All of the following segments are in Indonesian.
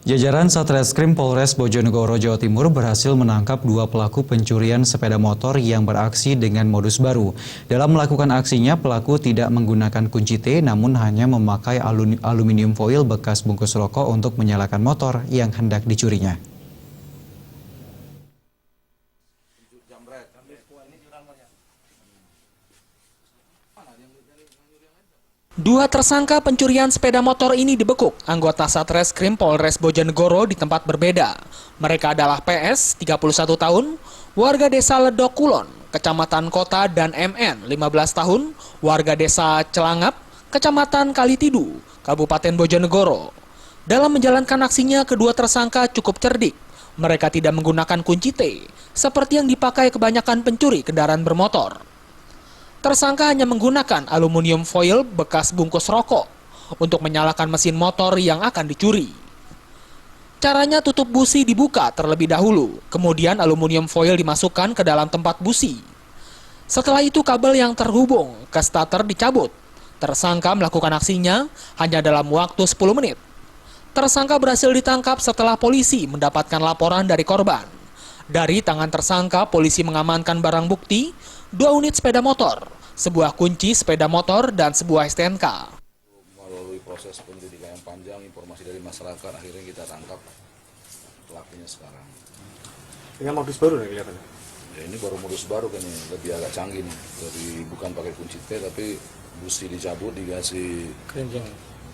Jajaran Satreskrim Polres Bojonegoro, Jawa Timur berhasil menangkap 2 pelaku pencurian sepeda motor yang beraksi dengan modus baru. Dalam melakukan aksinya, pelaku tidak menggunakan kunci T, namun hanya memakai aluminium foil bekas bungkus rokok untuk menyalakan motor yang hendak dicurinya. Dua tersangka pencurian sepeda motor ini dibekuk anggota Satreskrim Polres Bojonegoro di tempat berbeda. Mereka adalah PS, 31 tahun, warga desa Ledok Kulon, Kecamatan Kota, dan MN, 15 tahun, warga desa Celangap, Kecamatan Kalitidu, Kabupaten Bojonegoro. Dalam menjalankan aksinya, kedua tersangka cukup cerdik. Mereka tidak menggunakan kunci T, seperti yang dipakai kebanyakan pencuri kendaraan bermotor. Tersangka hanya menggunakan aluminium foil bekas bungkus rokok untuk menyalakan mesin motor yang akan dicuri. Caranya tutup busi dibuka terlebih dahulu, kemudian aluminium foil dimasukkan ke dalam tempat busi. Setelah itu kabel yang terhubung ke starter dicabut. Tersangka melakukan aksinya hanya dalam waktu 10 menit. Tersangka berhasil ditangkap setelah polisi mendapatkan laporan dari korban. Dari tangan tersangka, polisi mengamankan barang bukti, 2 unit sepeda motor, sebuah kunci sepeda motor, dan sebuah STNK. Melalui proses penyelidikan yang panjang, informasi dari masyarakat, akhirnya kita tangkap pelakunya sekarang. Dengan modus baru nih kelihatannya? Ya, ini baru modus baru kan, lebih agak canggih nih. Jadi bukan pakai kunci T, tapi busi dicabut, dikasih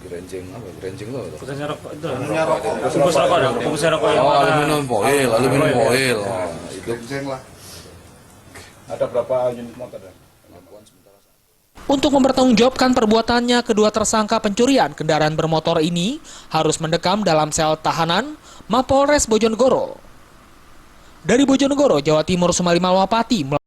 gerenceng apa? Gerenceng itu apa? Bungkusnya rokok itu. Bungkus rokok dong, bungkus rokok yang aluminium foil, aluminium foil. Itu Gerenceng lah. Ada berapa unit motor? Untuk mempertanggungjawabkan perbuatannya, kedua tersangka pencurian kendaraan bermotor ini harus mendekam dalam sel tahanan Mapolres Bojonegoro. Dari Bojonegoro, Jawa Timur, Sumali Malwapati.